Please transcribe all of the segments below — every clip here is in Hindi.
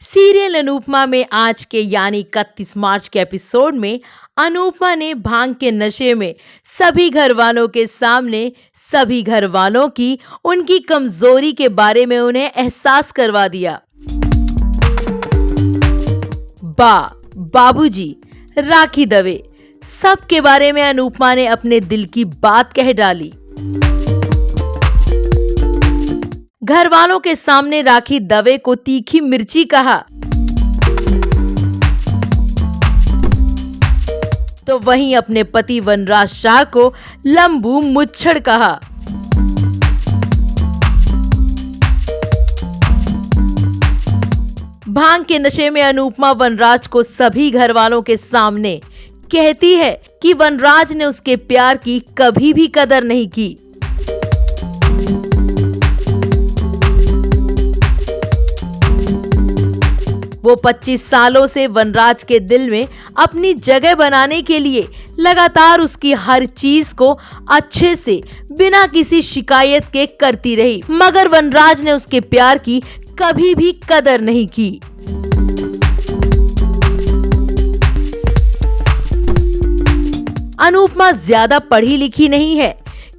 सीरियल अनुपमा में आज के यानी 31 मार्च के एपिसोड में अनुपमा ने भांग के नशे में सभी घर वालों के सामने सभी घर वालों की उनकी कमजोरी के बारे में उन्हें एहसास करवा दिया। बाबूजी, राखी दवे, सबके बारे में अनुपमा ने अपने दिल की बात कह डाली। घर वालों के सामने राखी दवे को तीखी मिर्ची कहा तो वहीं अपने पति वनराज शाह को लंबू मुच्छड़ कहा। भांग के नशे में अनुपमा वनराज को सभी घर वालों के सामने कहती है कि वनराज ने उसके प्यार की कभी भी कदर नहीं की। वो 25 सालों से वनराज के दिल में अपनी जगह बनाने के लिए लगातार उसकी हर चीज को अच्छे से बिना किसी शिकायत के करती रही, मगर वनराज ने उसके प्यार की कभी भी कदर नहीं की। अनुपमा ज्यादा पढ़ी लिखी नहीं है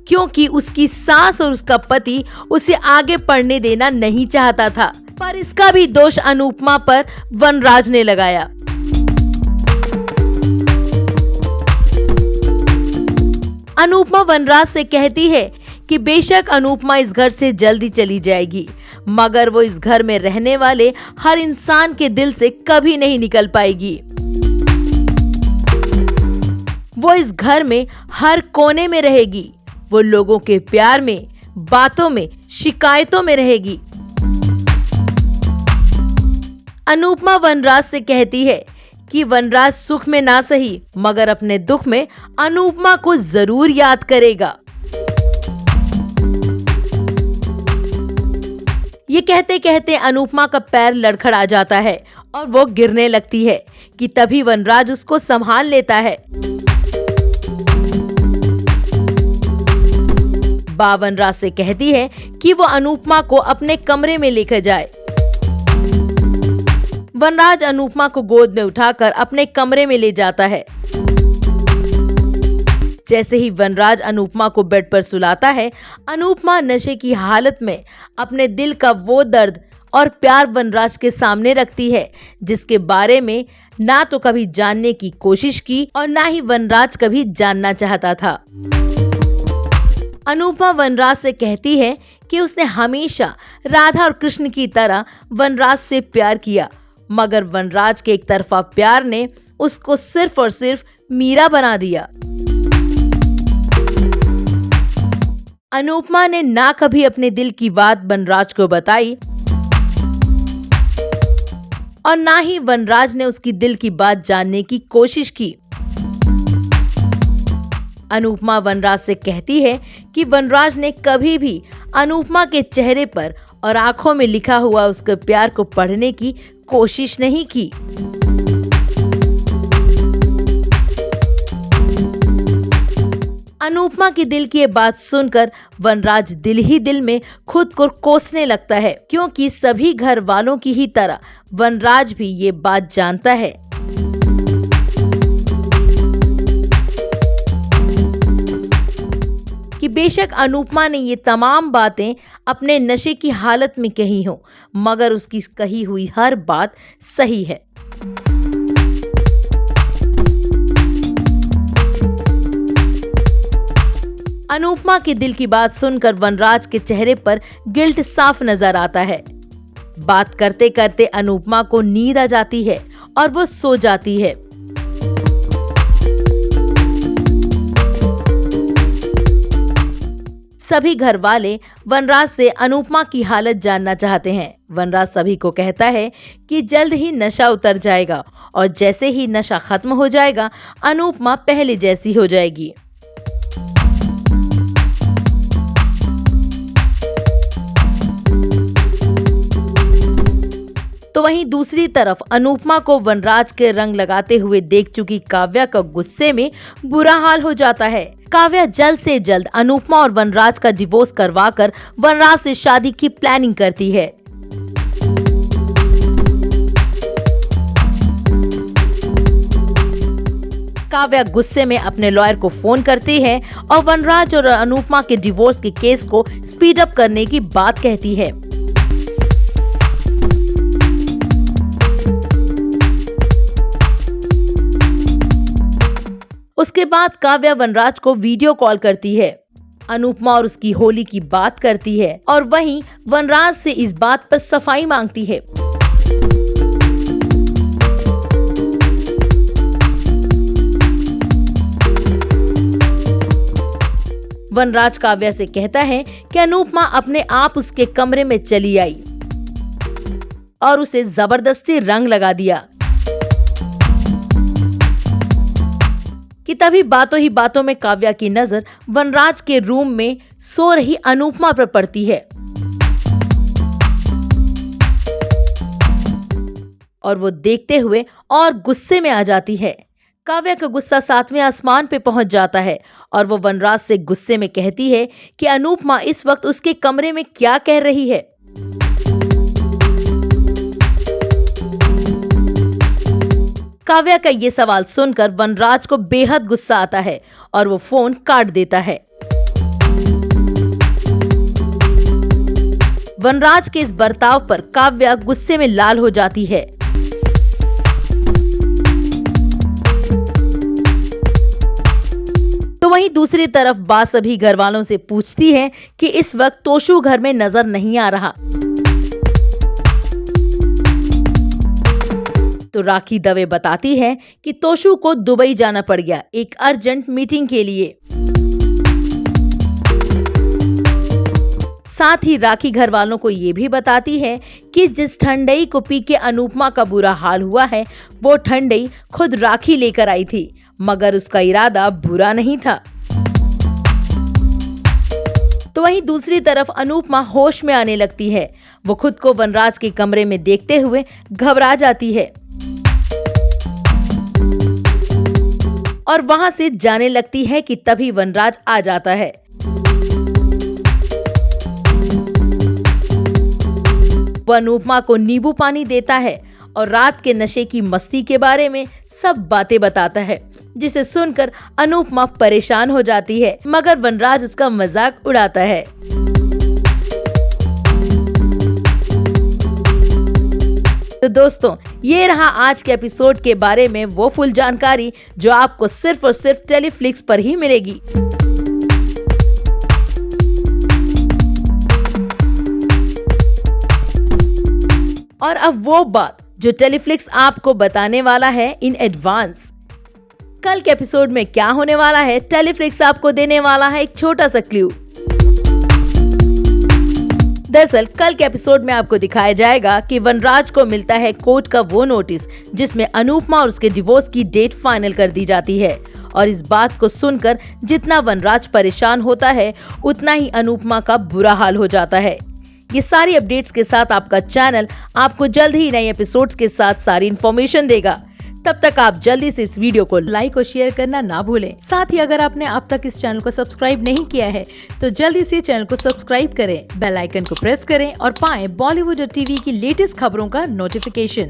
क्योंकि उसकी सास और उसका पति उसे आगे पढ़ने देना नहीं चाहता था, पर इसका भी दोष अनुपमा पर वनराज ने लगाया। अनुपमा वनराज से कहती है कि बेशक अनुपमा इस घर से जल्दी चली जाएगी, मगर वो इस घर में रहने वाले हर इंसान के दिल से कभी नहीं निकल पाएगी। वो इस घर में हर कोने में रहेगी, वो लोगों के प्यार में, बातों में, शिकायतों में रहेगी। अनुपमा वनराज से कहती है कि वनराज सुख में ना सही मगर अपने दुख में अनुपमा को जरूर याद करेगा। ये कहते कहते अनुपमा का पैर लड़खड़ा जाता है और वो गिरने लगती है कि तभी वनराज उसको संभाल लेता है। वनराज से कहती है कि वो अनुपमा को अपने कमरे में लेकर जाए। वनराज अनुपमा को गोद में उठाकर अपने कमरे में ले जाता है। जैसे ही वनराज अनुपमा को बेड पर सुलाता है, अनुपमा नशे की हालत में अपने दिल का वो दर्द और प्यार वनराज के सामने रखती है जिसके बारे में ना तो कभी जानने की कोशिश की और ना ही वनराज कभी जानना चाहता था। अनुपमा वनराज से कहती है कि उसने हमेशा राधा और कृष्ण की तरह वनराज से प्यार किया, मगर वनराज के एक तरफा प्यार ने उसको सिर्फ और सिर्फ मीरा बना दिया। अनुपमा ने ना कभी अपने दिल की बात वनराज को बताई और ना ही वनराज ने उसकी दिल की बात जानने की कोशिश की। अनुपमा वनराज से कहती है कि वनराज ने कभी भी अनुपमा के चेहरे पर और आंखों में लिखा हुआ उसके प्यार को पढ़ने की कोशिश नहीं की। अनुपमा की दिल की ये बात सुनकर वनराज दिल ही दिल में खुद को कोसने लगता है, क्योंकि सभी घर वालों की ही तरह वनराज भी ये बात जानता है। कि बेशक अनुपमा ने ये तमाम बातें अपने नशे की हालत में कही हो, मगर उसकी कही हुई हर बात सही है। अनुपमा के दिल की बात सुनकर वनराज के चेहरे पर गिल्ट साफ नजर आता है। बात करते करते अनुपमा को नींद आ जाती है और वो सो जाती है। सभी घर वाले वनराज से अनुपमा की हालत जानना चाहते हैं। वनराज सभी को कहता है कि जल्द ही नशा उतर जाएगा और जैसे ही नशा खत्म हो जाएगा अनुपमा पहले जैसी हो जाएगी। तो वहीं दूसरी तरफ अनुपमा को वनराज के रंग लगाते हुए देख चुकी काव्या का गुस्से में बुरा हाल हो जाता है। काव्या जल्द से जल्द अनुपमा और वनराज का डिवोर्स करवाकर वनराज से शादी की प्लानिंग करती है। काव्या गुस्से में अपने लॉयर को फोन करती है और वनराज और अनुपमा के डिवोर्स के केस को स्पीड अप करने की बात कहती है। उसके बाद काव्या वनराज को वीडियो कॉल करती है, अनुपमा और उसकी होली की बात करती है और वहीं वनराज से इस बात पर सफाई मांगती है। वनराज काव्या से कहता है कि अनुपमा अपने आप उसके कमरे में चली आई और उसे जबरदस्ती रंग लगा दिया कि तभी बातों ही बातों में काव्या की नजर वनराज के रूम में सो रही अनुपमा पर पड़ती है और वो देखते हुए और गुस्से में आ जाती है। काव्या का गुस्सा 7वें आसमान पे पहुंच जाता है और वो वनराज से गुस्से में कहती है कि अनुपमा इस वक्त उसके कमरे में क्या कह रही है। काव्या का ये सवाल सुनकर वनराज को बेहद गुस्सा आता है और वो फोन काट देता है। वनराज के इस बर्ताव पर काव्या गुस्से में लाल हो जाती है। तो वहीं दूसरी तरफ बात सभी घर वालों से पूछती है कि इस वक्त तोशु घर में नजर नहीं आ रहा। तो राखी दवे बताती है कि तोशु को दुबई जाना पड़ गया एक अर्जेंट मीटिंग के लिए। साथ ही राखी घर वालों को ये भी बताती है कि जिस ठंडई को पी के अनुपमा का बुरा हाल हुआ है वो ठंडई खुद राखी लेकर आई थी, मगर उसका इरादा बुरा नहीं था। तो वहीं दूसरी तरफ अनुपमा होश में आने लगती है। वो खुद को वनराज के कमरे में देखते हुए घबरा जाती है और वहां से जाने लगती है कि तभी वनराज आ जाता है। वो अनुपमा को नींबू पानी देता है और रात के नशे की मस्ती के बारे में सब बातें बताता है, जिसे सुनकर अनुपमा परेशान हो जाती है, मगर वनराज उसका मजाक उड़ाता है। तो दोस्तों, ये रहा आज के एपिसोड के बारे में वो फुल जानकारी जो आपको सिर्फ और सिर्फ टेलीफ्लिक्स पर ही मिलेगी। और अब वो बात जो टेलीफ्लिक्स आपको बताने वाला है इन एडवांस। कल के एपिसोड में क्या होने वाला है, टेलीफ्लिक्स आपको देने वाला है एक छोटा सा क्लू। दरअसल कल के एपिसोड में आपको दिखाया जाएगा कि वनराज को मिलता है कोर्ट का वो नोटिस जिसमें अनुपमा और उसके डिवोर्स की डेट फाइनल कर दी जाती है। और इस बात को सुनकर जितना वनराज परेशान होता है उतना ही अनुपमा का बुरा हाल हो जाता है। ये सारी अपडेट्स के साथ आपका चैनल आपको जल्द ही नए एपिसोड्स के साथ सारी इन्फॉर्मेशन देगा। तब तक आप जल्दी से इस वीडियो को लाइक और शेयर करना ना भूलें। साथ ही अगर आपने अब तक इस चैनल को सब्सक्राइब नहीं किया है तो जल्दी से चैनल को सब्सक्राइब करें, बेल आइकन को प्रेस करें और पाएं बॉलीवुड और टीवी की लेटेस्ट खबरों का नोटिफिकेशन।